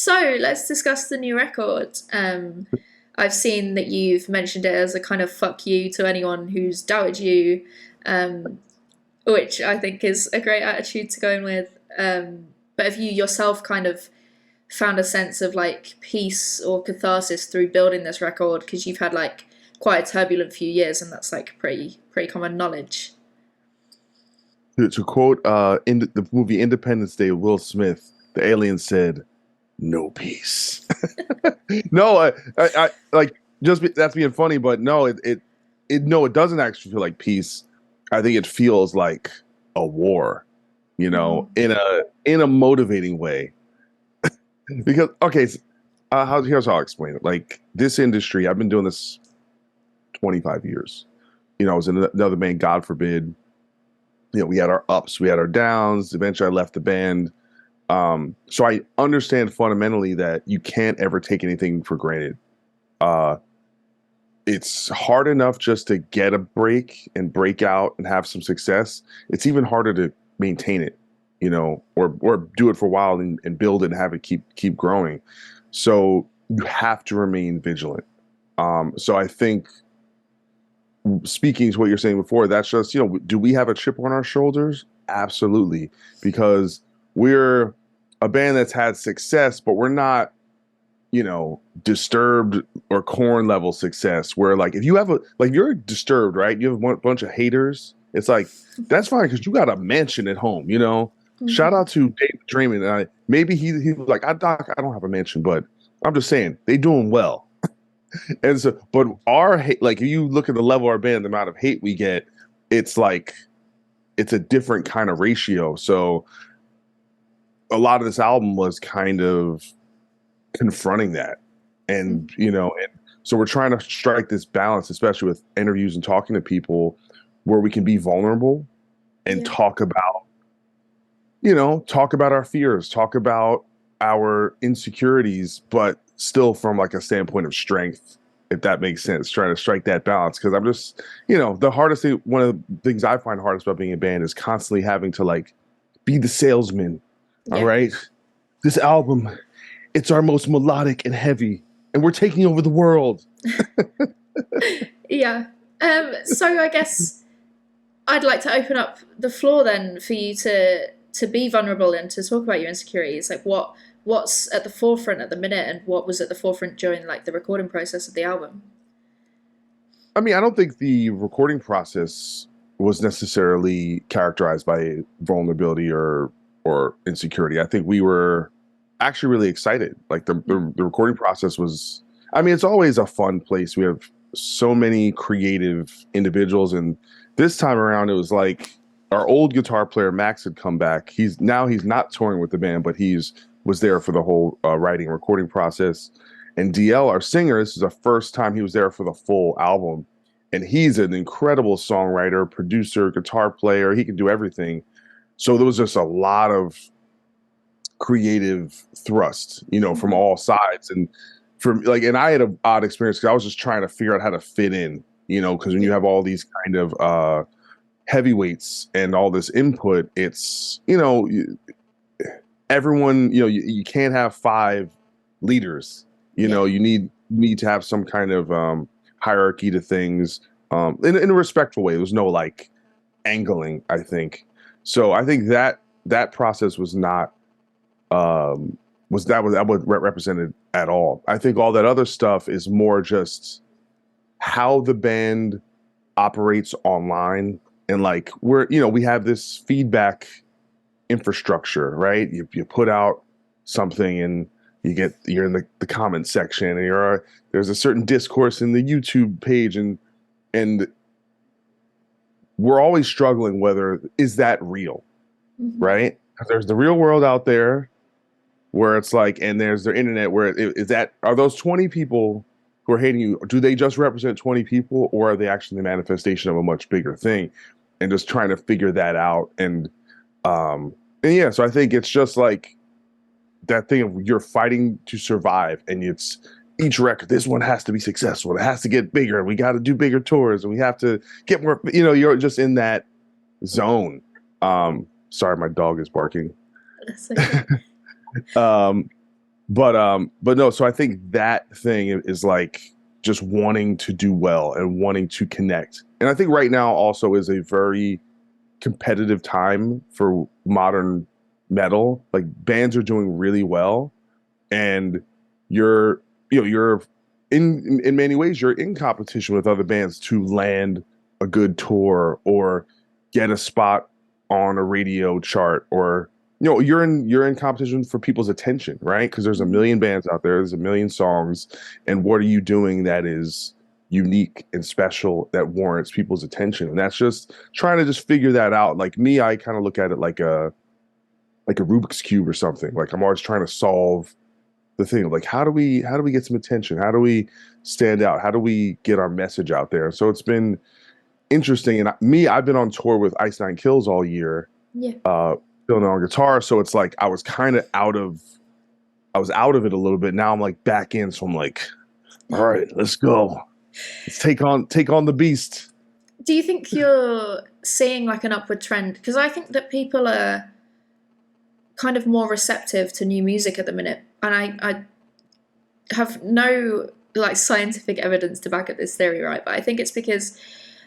So let's discuss the new record. I've seen that you've mentioned it as a kind of fuck you to anyone who's doubted you, um, which I think is a great attitude to go in with. But have you yourself kind of found a sense of like peace or catharsis through building this record? Because you've had like quite a turbulent few years, and that's like pretty common knowledge. To quote in the movie Independence Day, Will Smith, the alien said, "No peace." No, like that's being funny, but no, no, it doesn't actually feel like peace. I think it feels like a war, Mm. in a motivating way. Because okay, here's how I'll explain it. Like this industry, I've been doing this 25 years. I was in another band, God forbid. We had our ups, we had our downs. Eventually, I left the band. So I understand fundamentally that you can't ever take anything for granted. Uh, it's hard enough just to get a break and break out and have some success. It's even harder to maintain it, or do it for a while and build it and have it keep growing. So you have to remain vigilant. So I think speaking to what you're saying before, that's just, do we have a chip on our shoulders? Absolutely, because we're a band that's had success, but we're not, disturbed or corn level success. Where like if you have like you're disturbed, right? You have a bunch of haters. It's like that's fine because you got a mansion at home. Shout Mhm. out to Dave Draymond. Maybe he was like, Doc, I don't have a mansion, but I'm just saying they doing well. And so, but our hate, like if you look at the level of our band, the amount of hate we get, it's like it's a different kind of ratio. So a lot of this album was kind of confronting that. And so we're trying to strike this balance, especially with interviews and talking to people where we can be vulnerable and Yeah. talk about our fears, talk about our insecurities, but still from like a standpoint of strength, if that makes sense, trying to strike that balance. Cause I'm just, the hardest thing, one of the things I find hardest about being a band is constantly having to like be the salesman. All Yeah. right. This album, it's our most melodic and heavy, and we're taking over the world. Yeah. So I guess I'd like to open up the floor then for you to be vulnerable and to talk about your insecurities. Like what's at the forefront at the minute, and what was at the forefront during like the recording process of the album. I mean, I don't think the recording process was necessarily characterized by vulnerability or insecurity. I think we were actually really excited. Like the recording process was. I mean, it's always a fun place. We have so many creative individuals, and this time around, it was like our old guitar player Max had come back. He's not touring with the band, but he's was there for the whole writing and recording process. And DL, our singer, this is the first time he was there for the full album. And he's an incredible songwriter, producer, guitar player. He can do everything. So there was just a lot of creative thrust, from Mhm. all sides. And and I had an odd experience because I was just trying to figure out how to fit in, because when you Yeah. have all these kind of heavyweights and all this input, it's, everyone, you can't have five leaders. Yeah. You need to have some kind of hierarchy to things, in a respectful way. There's no like angling, I think. So I think that process was not that was represented at all. I think all that other stuff is more just how the band operates online, and like we have this feedback infrastructure, right? You put out something and you're in the comment section, and there's a certain discourse in the YouTube page, and we're always struggling whether is that real, Mhm. right? 'Cause there's the real world out there where it's like, and there's the internet where is that, are those 20 people who are hating you, do they just represent 20 people, or are they actually the manifestation of a much bigger thing? And just trying to figure that out. And yeah, so I think it's just like that thing of you're fighting to survive, and it's each record, this one has to be successful, it has to get bigger, and we got to do bigger tours, and we have to get more, you're just in that zone. Sorry, my dog is barking. That's okay. um but no, so I think that thing is like just wanting to do well and wanting to connect. And I think right now also is a very competitive time for modern metal. Like bands are doing really well, and you're you're in many ways you're in competition with other bands to land a good tour or get a spot on a radio chart, or you're in competition for people's attention, right? Because there's a Mhm. million bands out there, there's a million songs, and what are you doing that is unique and special that warrants people's attention? And that's just trying to just figure that out. Like me, I kind of look at it like a Rubik's cube or something. Like I'm always trying to solve the thing of like how do we get some attention? How do we stand out? How do we get our message out there? So it's been interesting. And I've been on tour with Ice Nine Kills all year, Yeah. uh, filling on guitar. So it's like I was out of it a little bit. Now I'm like back in. So I'm like, all right, let's go. Let's take on the beast. Do you think you're seeing like an upward trend? Because I think that people are kind of more receptive to new music at the minute, and I have no like scientific evidence to back up this theory, right? But I think it's because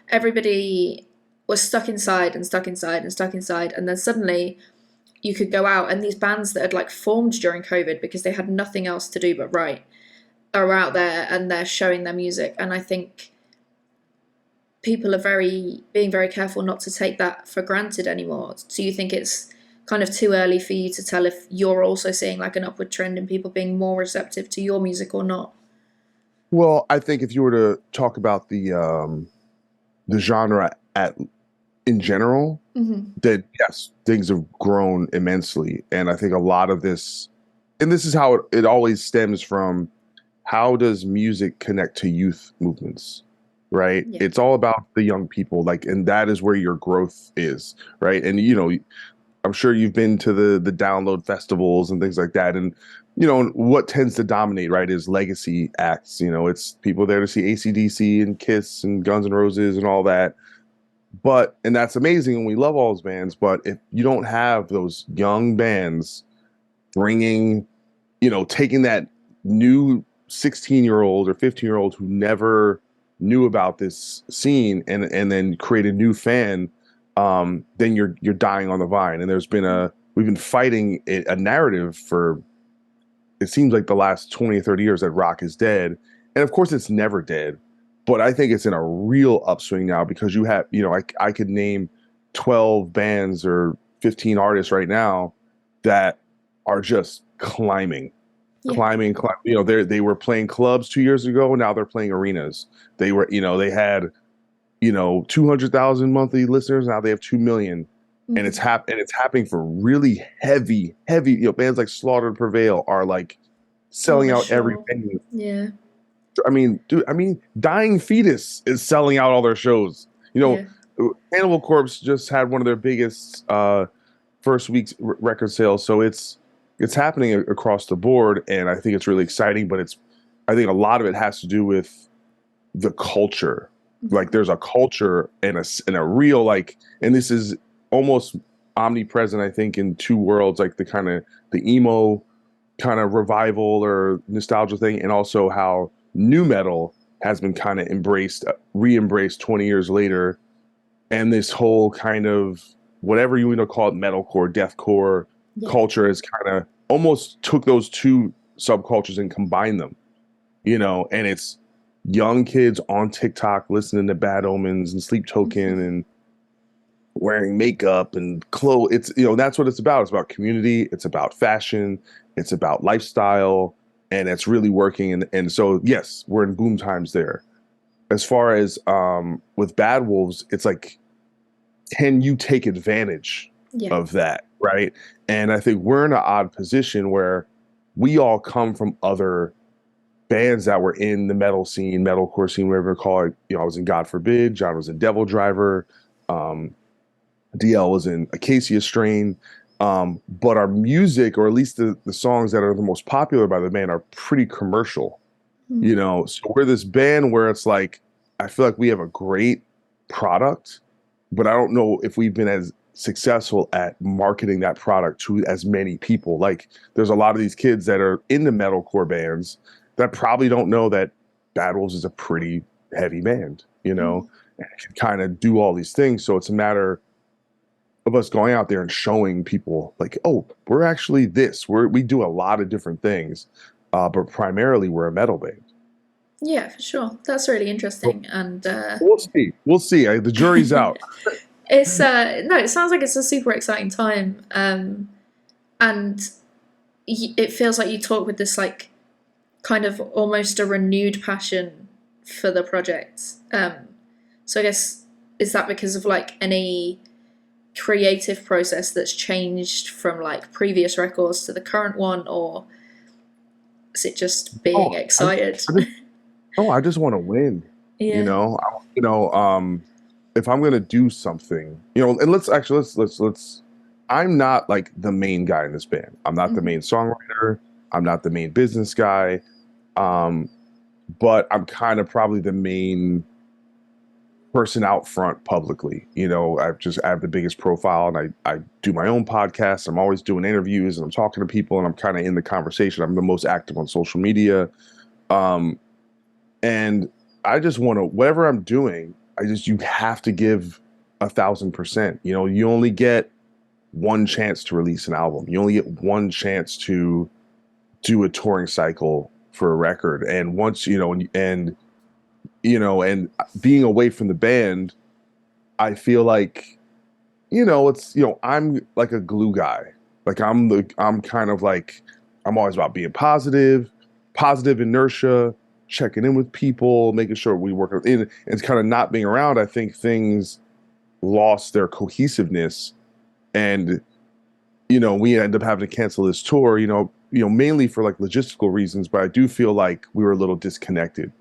everybody was stuck inside and stuck inside and stuck inside, and then suddenly you could go out, and these bands that had like formed during COVID because they had nothing else to do but write are out there and they're showing their music, and I think people are being very careful not to take that for granted anymore. Do you think it's kind of too early for you to tell if you're also seeing like an upward trend in people being more receptive to your music or not? Well, I think if you were to talk about the genre at in general, Mm-hmm. that yes, things have grown immensely. And I think a lot of this, and this is how it always stems from, how does music connect to youth movements, right? Yeah. It's all about the young people, like, and that is where your growth is, right? And I'm sure you've been to the download festivals and things like that. And what tends to dominate, right, is legacy acts. It's people there to see AC/DC and Kiss and Guns N' Roses and all that. And that's amazing, and we love all those bands. But if you don't have those young bands bringing, taking that new 16-year-old or 15-year-old who never knew about this scene and then create a new fan, then you're dying on the vine. And we've been fighting a narrative for, it seems like, the last 20 or 30 years, that rock is dead. And of course it's never dead, but I think it's in a real upswing now because you have, I could name 12 bands or 15 artists right now that are just climbing, Yeah. climbing, climbing. They were playing clubs 2 years ago. Now they're playing arenas. They had, 200,000 monthly listeners. Now they have 2 million. And Mm-hmm. it's happening for really heavy, bands like Slaughter to Prevail are like Oh, selling for out every sure. venue. Yeah. I mean, dude, Dying Fetus is selling out all their shows. Yeah. Cannibal Corpse just had one of their biggest first week's record sales. So it's happening across the board, and I think it's really exciting. But I think a lot of it has to do with the culture. Like Mm-hmm. there's a culture and a real, like, and this is almost omnipresent, I think, in two worlds, like the emo kind of revival or nostalgia thing, and also how new metal has been kind of re-embraced 20 years later. And this whole kind of, whatever you want to call it, metalcore, deathcore Yeah. culture is kind of almost took those two subcultures and combined them, and it's young kids on TikTok listening to Bad Omens and Sleep Token Mm-hmm. and wearing makeup and clothes. It's, that's what it's about. It's about community. It's about fashion. It's about lifestyle, and it's really working. And so, yes, we're in boom times there. As far as with Bad Wolves, it's like, can you take advantage Yeah. of that, right? And I think we're in an odd position where we all come from other bands that were in the metal scene, metalcore scene, whatever you call it. I was in God Forbid, John was in Devil Driver, um, DL was in Acacia Strain. But our music, or at least the songs that are the most popular by the band, are pretty commercial. Mm-hmm. So we're this band where it's like, I feel like we have a great product, but I don't know if we've been as successful at marketing that product to as many people. Like there's a lot of these kids that are in the metalcore bands that probably don't know that Bad Wolves is a pretty heavy band, Mm. and can kind of do all these things. So it's a matter of us going out there and showing people like, oh, we're actually this. We do a lot of different things, but primarily we're a metal band. Yeah, for sure. That's really So interesting, and we'll see. We'll see. The jury's out. it's no, it sounds like it's a super exciting time, and it feels like you talk with this like kind of almost a renewed passion for the project. So I guess is that because of like any creative process that's changed from like previous records to the current one, or is it just being Oh, excited? I just, oh, I just want to win. You Yeah. know, if I'm gonna do something, and let's actually let's. I'm not like the main guy in this band. I'm not the Mm-hmm. main songwriter. I'm not the main business guy. Um, but I'm kind of probably the main person out front publicly. I have the biggest profile, and I do my own podcast. I'm always doing interviews, and I'm talking to people, and I'm kind of in the conversation. I'm the most active on social media. Um, and I just want to, whatever I'm doing, you have to give 1,000%. You only get one chance to release an album. You only get one chance to do a touring cycle for a record. And once, and being away from the band, I feel like, I'm like a glue guy. Like I'm kind of like, I'm always about being positive inertia, checking in with people, making sure we work in, and kind of not being around. I think things lost their cohesiveness, and we end up having to cancel this tour. Mainly for like logistical reasons, but I do feel like we were a little disconnected,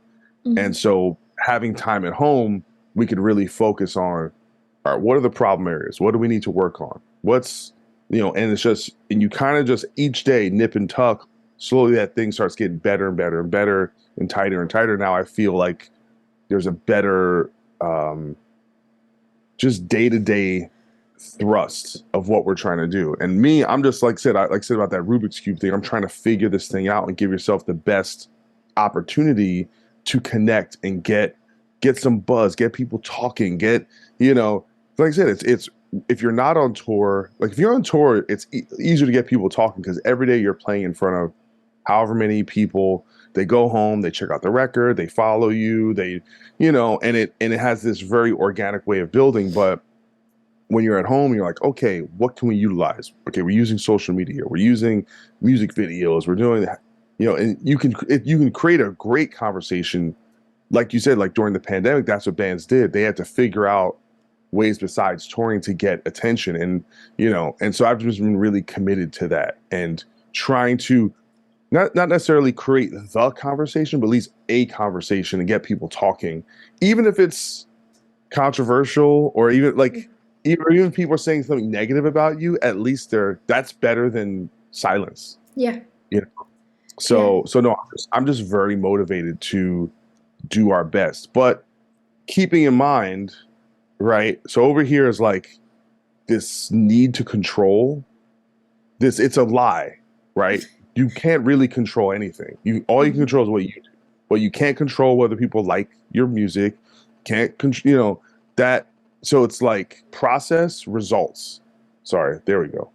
Mm-hmm. and so having time at home, we could really focus on, all right, what are the problem areas? What do we need to work on? And it's just, and you kind of just each day nip and tuck, slowly that thing starts getting better and better and better and tighter. Now I feel like there's a better, just day to day thrust of what we're trying to do. And me, I'm just like I said about that Rubik's Cube thing, I'm trying to figure this thing out and give yourself the best opportunity to connect and get some buzz, get people talking, you know, like I said, it's if you're not on tour, like if you're on tour, it's easier to get people talking because every day you're playing in front of however many people. They go home, they check out the record, they follow you, and it has this very organic way of building. But when you're at home, you're like, okay, what can we utilize? Okay, we're using social media, we're using music videos, we're doing that, and you can create a great conversation, like you said, like during the pandemic. That's what bands did. They had to figure out ways besides touring to get attention, and so I've just been really committed to that and trying to not necessarily create the conversation, but at least a conversation and get people talking, even if it's controversial or even like even if people are saying something negative about you. At least that's better than silence. Yeah. You know? Yeah. So no, I'm just very motivated to do our best, but keeping in mind, right? So over here is like this need to control this. It's a lie, right? You can't really control anything. All you can Mm-hmm. control is what you do, but you can't control whether people like your music. Can't that. So it's like process results. Sorry, there we go.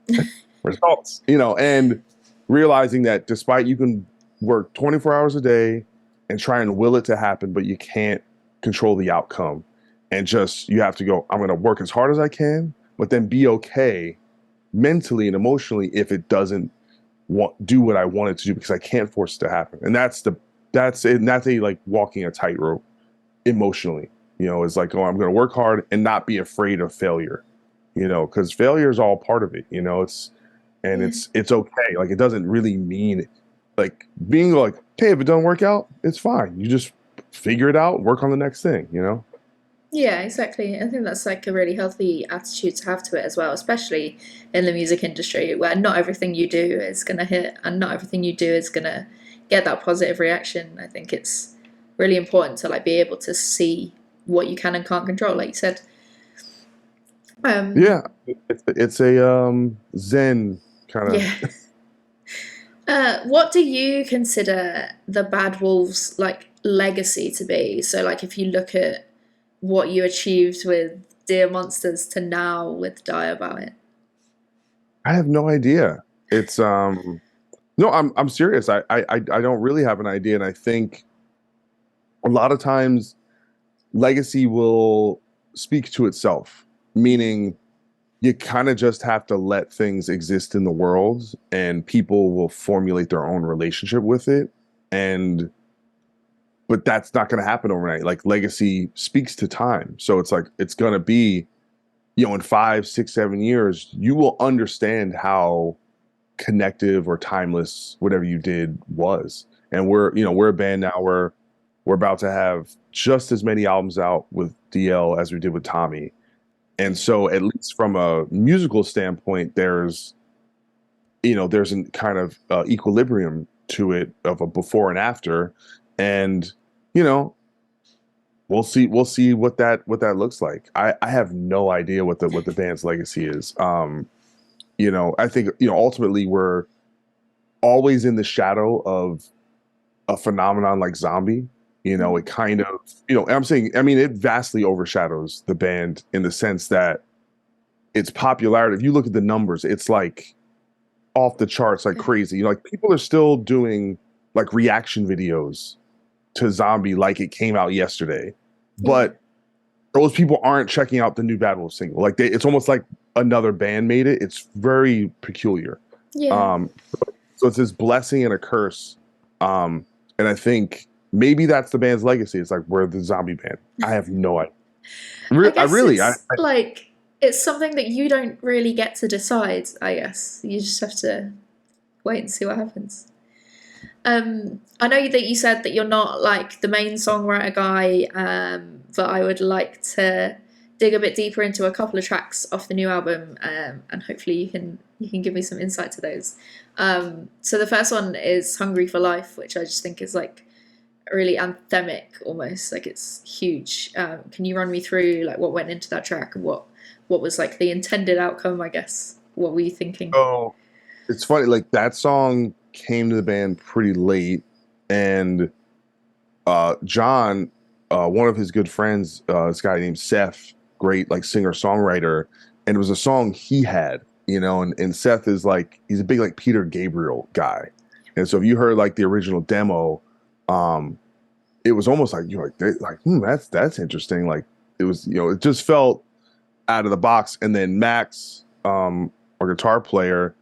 Results. And realizing that despite you can work 24 hours a day and try and will it to happen, but you can't control the outcome. And just you have to go, I'm going to work as hard as I can, but then be okay mentally and emotionally if it doesn't do what I want it to do, because I can't force it to happen. And that's it. And that's a like walking a tightrope emotionally. It's like, oh, I'm going to work hard and not be afraid of failure. Because failure is all part of it. Yeah. It's okay. Like it doesn't really mean like being like, hey, if it doesn't work out, it's fine. You just figure it out, work on the next thing. Yeah, exactly. I think that's like a really healthy attitude to have to it as well, especially in the music industry where not everything you do is going to hit and not everything you do is going to get that positive reaction. I think it's really important to like be able to see what you can and can't control, like you said. Um, Yeah, it's a Zen kind yeah. of. What do you consider the Bad Wolves like legacy to be? So, like, if you look at what you achieved with Dear Monsters to now with Die About It. I have no idea. It's no, I'm serious. I don't really have an idea, and I think a lot of times legacy will speak to itself, meaning you kind of just have to let things exist in the world and people will formulate their own relationship with it. And but that's not going to happen overnight. Like legacy speaks to time. So it's like it's going to be, in 5, 6, 7 years, you will understand how connective or timeless whatever you did was. And we're a band now where we're about to have just as many albums out with DL as we did with Tommy. And so at least from a musical standpoint, there's a kind of equilibrium to it of a before and after. And, you know, we'll see what that looks like. I have no idea what the band's legacy is. I think, ultimately we're always in the shadow of a phenomenon like zombie. It kind of, I'm saying, I mean, it vastly overshadows the band in the sense that its popularity, if you look at the numbers, it's like off the charts like crazy. Like people are still doing like reaction videos to zombie like it came out yesterday. Yeah. But those people aren't checking out the new Bad Wolf single. Like it's almost like another band made it. It's very peculiar. Yeah. Um, so it's this blessing and a curse. And I think maybe that's the band's legacy. It's like we're the zombie band. I have no idea. I I guess really, it's like it's something that you don't really get to decide, I guess. You just have to wait and see what happens. I know that you said that you're not like the main songwriter guy, but I would like to dig a bit deeper into a couple of tracks off the new album, and hopefully you can give me some insight to those. So the first one is "Hungry for Life," which I just think is like really anthemic, almost like it's huge. Can you run me through like what went into that track and what was like the intended outcome? I guess what were you thinking? oh, it's funny. Like that song came to the band pretty late, and John, one of his good friends, this guy named Seth, great like singer songwriter, and it was a song he had, and Seth is like he's a big like Peter Gabriel guy, and so if you heard like the original demo, um, it was almost like you're like that's interesting. Like it was, it just felt out of the box, and then Max, our guitar player,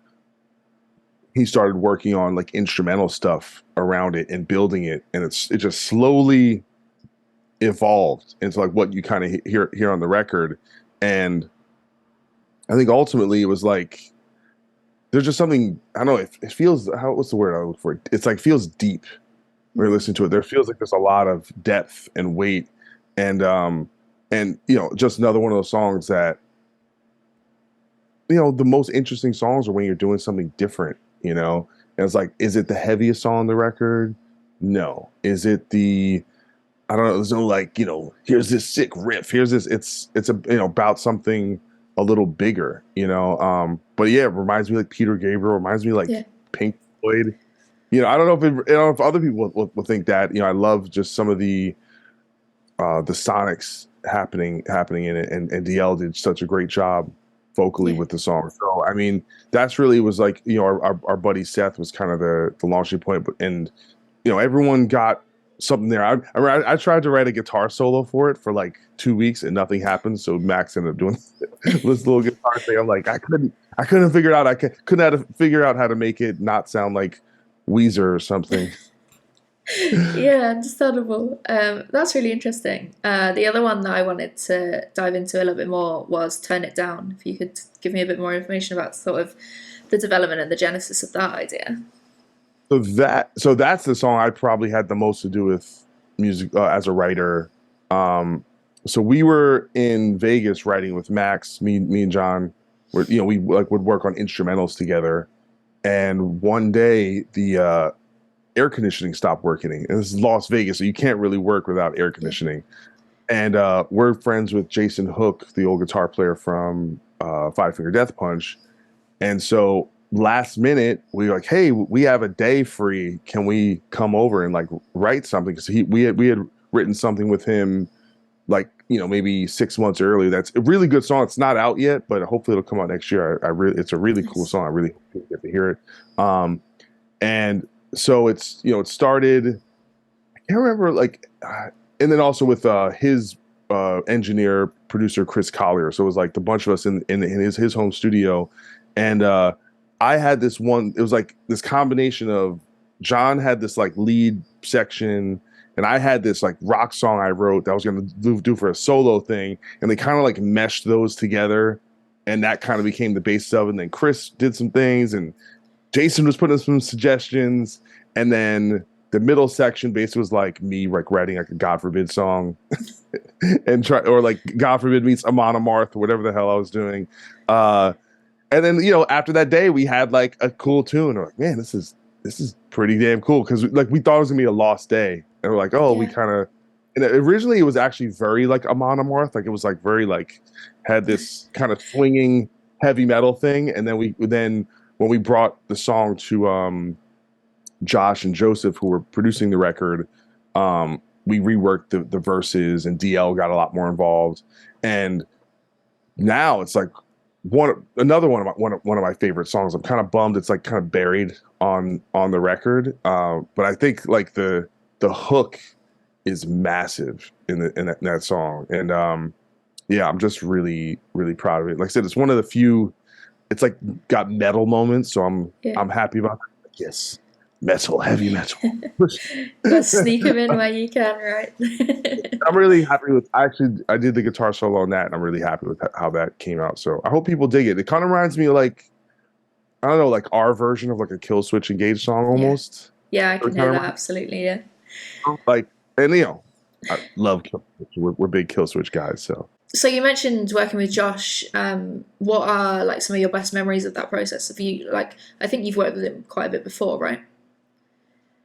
he started working on like instrumental stuff around it and building it, and it just slowly evolved into like what you kind of hear on the record. And I think ultimately it was like there's just something, I don't know, it feels, what's the word I look for, it's like feels deep when you listen to it. There feels like there's a lot of depth and weight, and just another one of those songs that, the most interesting songs are when you're doing something different. And it's like, is it the heaviest song on the record? No. Is it I don't know, there's no like, here's this sick riff, here's this, it's a, about something a little bigger. But yeah, it reminds me like Peter Gabriel, reminds me like Yeah. Pink Floyd. I don't know if other people will think that. I love just some of the sonics happening in it, and DL did such a great job vocally Yeah. with the song. So I mean, that's really was like, our buddy Seth was kind of the launching point, but and everyone got something there. I tried to write a guitar solo for it for like 2 weeks and nothing happened. So Max ended up doing this little guitar thing. I'm like, I couldn't figure out couldn't have to figure out how to make it not sound like Weezer or something. Yeah, understandable. That's really interesting. The other one that I wanted to dive into a little bit more was Turn It Down. If you could give me a bit more information about sort of the development and the genesis of that idea. So that's the song I probably had the most to do with music as a writer. Um, so we were in Vegas writing with Max, me and John. We like would work on instrumentals together. And one day the air conditioning stopped working. And this is Las Vegas, so you can't really work without air Yeah. conditioning. and we're friends with Jason Hook, the old guitar player from Five Finger Death Punch. And so last minute, we were like, "Hey, we have a day free. Can we come over and like write something?" Because we had written something with him, like maybe 6 months earlier. That's a really good song. It's not out yet, but hopefully it'll come out next year. I really, it's a really cool Nice. song. I really hope you get to hear it. Um, and so it's it started. I can't remember and then also with his engineer producer Chris Collier. So it was like the bunch of us in his home studio, and I had this one. It was like this combination of John had this like lead section, and I had this like rock song I wrote that I was going to do for a solo thing, and they kind of like meshed those together, and that kind of became the basis of it. And then Chris did some things, and Jason was putting some suggestions, and then the middle section basically was like me like writing like a God forbid song and try or like God forbid meets Amon Amarth or whatever the hell I was doing. Uh and then after that day we had like a cool tune. We're like, man, this is pretty damn cool because like we thought it was gonna be a lost day, and we're like, oh, we Yeah. kind of. And originally it was actually very like Amon Amarth, like it was like very like had this kind of swinging heavy metal thing, and then when we brought the song to Josh and Joseph, who were producing the record, we reworked the verses, and DL got a lot more involved. And now it's like another one of my favorite songs. I'm kind of bummed it's like kind of buried on the record, but I think like the hook is massive in that song, and yeah, I'm just really really proud of it. Like I said, it's one of the few. It's like got metal moments, so I'm Yeah. I'm happy about that. Yes, metal, heavy metal. Got to sneak them in where you can, right? I'm really happy with. I did the guitar solo on that, and I'm really happy with how that came out. So I hope people dig it. It kind of reminds me of like I don't know, like our version of like a Kill Switch Engage song Yeah. almost. Yeah, I It can hear kind that of absolutely. Yeah. like, and I love Kill Switch. We're big Kill Switch guys, so. So you mentioned working with Josh. What are like some of your best memories of that process? Have you like? I think you've worked with him quite a bit before, right?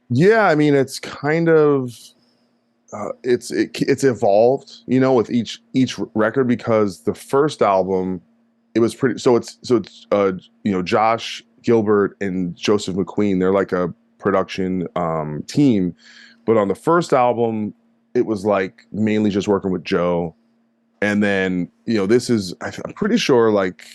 Yeah, I mean, it's kind of it's evolved, with each record because the first album it was pretty. So it's Josh Gilbert and Joseph McQueen. They're like a production team, but on the first album it was like mainly just working with Joe, and then I'm pretty sure like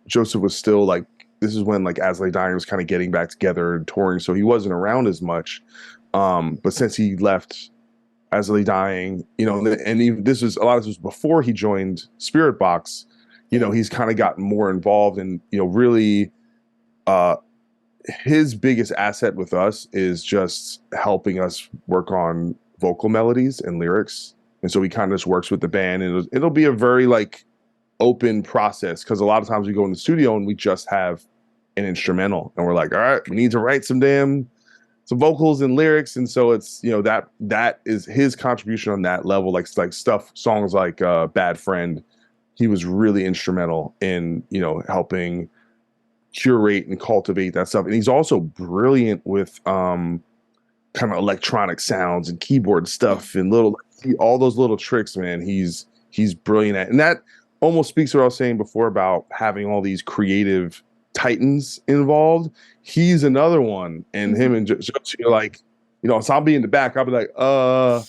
Joseph was still like this is when like As Lay Dying was kind of getting back together and touring, so he wasn't around as much. But since he left As Lay Dying, and this was a lot of this was before he joined Spirit Box. Yeah. He's kind of gotten more involved, and really, uh, his biggest asset with us is just helping us work on vocal melodies and lyrics. And so he kind of just works with the band, and it'll be a very like open process because a lot of times we go in the studio and we just have an instrumental, and we're like, all right, we need to write some vocals and lyrics, and so it's that is his contribution on that level, like songs like Bad Friend. He was really instrumental in helping curate and cultivate that stuff, and he's also brilliant with kind of electronic sounds and keyboard Yeah. stuff and all those little tricks, man. He's brilliant at, and that almost speaks to what I was saying before about having all these creative titans involved. He's another one, and him Hmm. and Josie are like, so I'll be in the back. I'll be like, uh,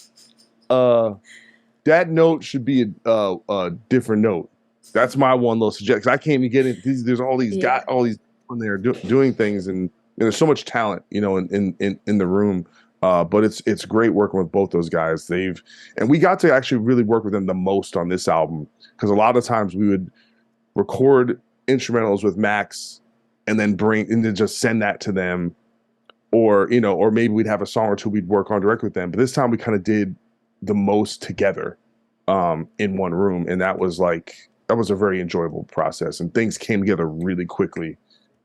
that note should be a different note. That's my one little suggestion. 'Cause I can't even get it. There's all these Yeah. guys, all these on there doing things, and there's so much talent, in the room. But it's great working with both those guys. And we got to actually really work with them the most on this album because a lot of times we would record instrumentals with Max and then just send that to them, or maybe we'd have a song or two we'd work on directly with them. But this time we kind of did the most together in one room, and that was a very enjoyable process, and things came together really quickly.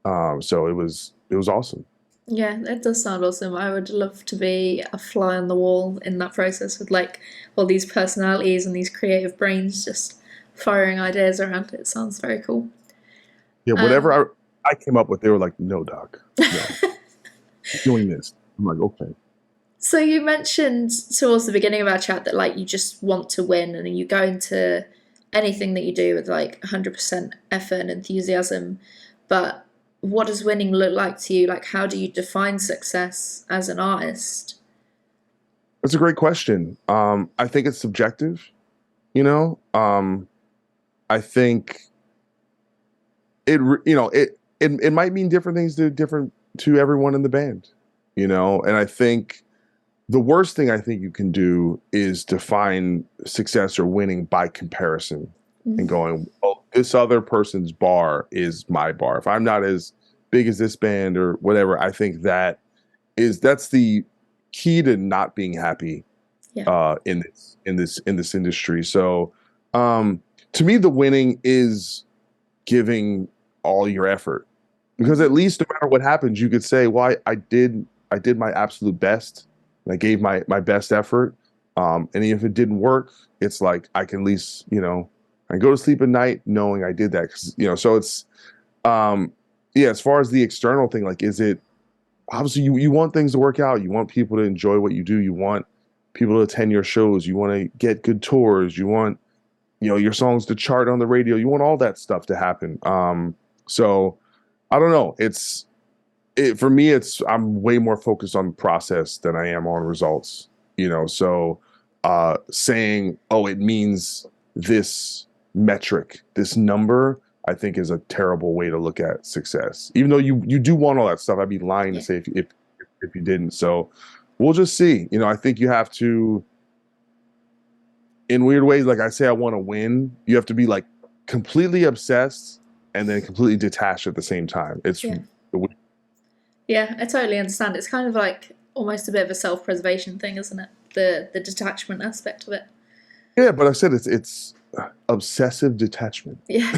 So it was awesome. Yeah, it does sound awesome. I would love to be a fly on the wall in that process with like all these personalities and these creative brains just firing ideas around. It sounds very cool. Yeah, whatever Um, I came up with, they were like, "No, Doc, no, doing this." I'm like, "Okay." So you mentioned towards the beginning of our chat that like you just want to win and you go into anything that you do with like 100% effort and enthusiasm. But what does winning look like to you? Like how do you define success as an artist? That's a great question. I think it's subjective, you know. I think it might mean different things to different to everyone in the band, you know. And I think the worst thing I think you can do is define success or winning by comparison and Mm. going, oh, this other person's bar is my bar. If I'm not as big as this band or whatever, I think that's the key to not being happy Yeah. in this industry. So um, to me, the winning is giving all your effort because Mm. at least no matter what happens, you could say, "Well, I did my absolute best. And I gave my best effort. And if it didn't work, it's like I can at least I go to sleep at night knowing I did that because So it's um, yeah. As far as the external thing, like, is it obviously you want things to work out. You want people to enjoy what you do. You want people to attend your shows. You want to get good tours. You want your songs to chart on the radio. You want all that stuff to happen. So I don't know. For me. I'm way more focused on process than I am on results. So saying, oh, it means this metric, this number, I think is a terrible way to look at success. Even though you do want all that stuff, I'd be lying to Yeah. say if you didn't. So we'll just see. I think you have to, in weird ways, like I say, I want to win. You have to be like completely obsessed and then completely detached at the same time. Yeah. Yeah, I totally understand. It's kind of like almost a bit of a self-preservation thing, isn't it? The detachment aspect of it. Yeah, but I said it's obsessive detachment. Yeah.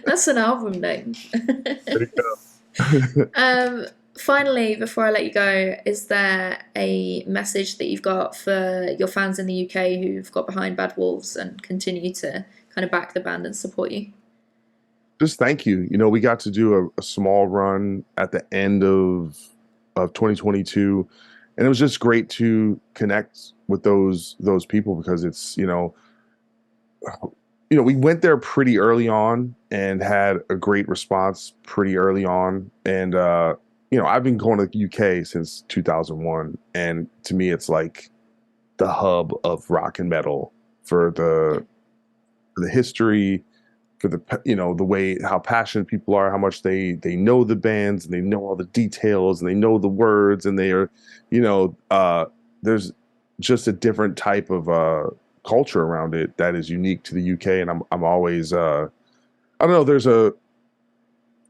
That's an album name. There you go. um, Finally, before I let you go, is there a message that you've got for your fans in the UK who've got behind Bad Wolves and continue to kind of back the band and support you? Just thank you. We got to do a small run at the end of 2022, and it was just great to connect with those people because it's we went there pretty early on and had a great response pretty early on, and I've been going to the UK since 2001, and to me, it's like the hub of rock and metal for Yeah. the history, for the way how passionate people are, how much they know the bands and they know all the details and they know the words and they are, there's just a different type of culture around it that is unique to the UK, and I'm always I don't know, there's a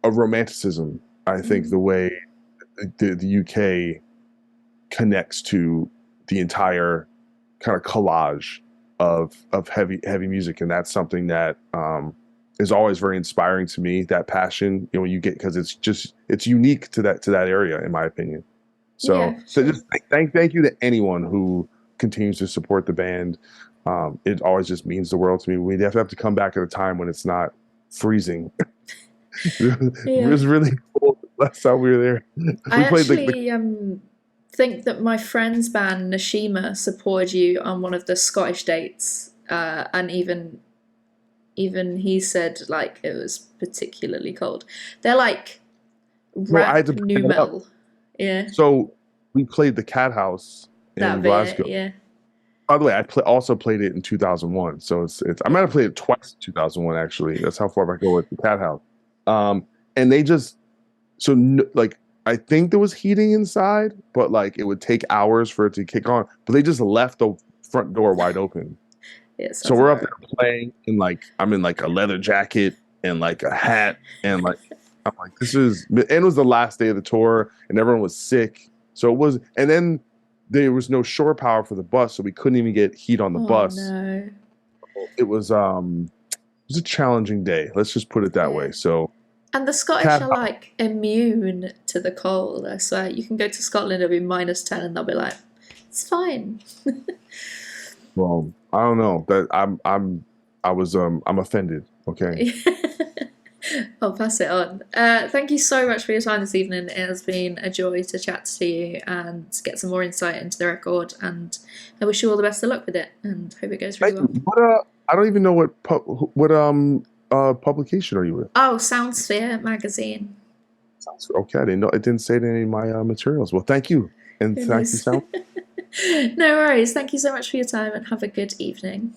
romanticism, I think, Mm. the way the UK connects to the entire kind of collage of heavy music, and that's something that is always very inspiring to me. That passion, when you get, because it's unique to that area, in my opinion. So, Yeah, so sure. just thank you to anyone who continues to support the band. It always just means the world to me. We have to come back at a time when it's not freezing. It Yeah. was really cold last time we were there. I We played the actually think that my friend's band Nashima supported you on one of the Scottish dates, and even he said like it was particularly cold. They're like no, I had rap to new bring it up. metal. Yeah, So we played the Cat House in that'd be it. Glasgow. Yeah, By the way, also played it in 2001. So it's I yeah. might have played it twice in 2001 actually. That's how far back I go with the Cat House. And they just like I think there was heating inside, but like it would take hours for it to kick on. But they just left the front door wide open. Yeah, it So sounds we're about up right. there playing, and like I'm in like a leather jacket and like a hat, and like I'm like and it was the last day of the tour, and everyone was sick. So it was, and then there was no shore power for the bus, so we couldn't even get heat on the Oh bus. no. It was a challenging day. Let's just put it that Yeah. way. So And the Scottish cat are like immune to the cold. I swear, you can go to Scotland, it'll be -10, and they'll be like, it's fine. well, I don't know that I'm offended. Okay. I'll pass it on. Thank you so much for your time this evening. It has been a joy to chat to you and get some more insight into the record. And I wish you all the best of luck with it and hope it goes really Thank you. well. I don't even know what publication are you with? Oh, Soundsphere magazine. Sounds okay. I didn't know it didn't say it in any of my materials. Well, thank you, and thank you, Goodness. Sound. No worries. Thank you so much for your time and have a good evening.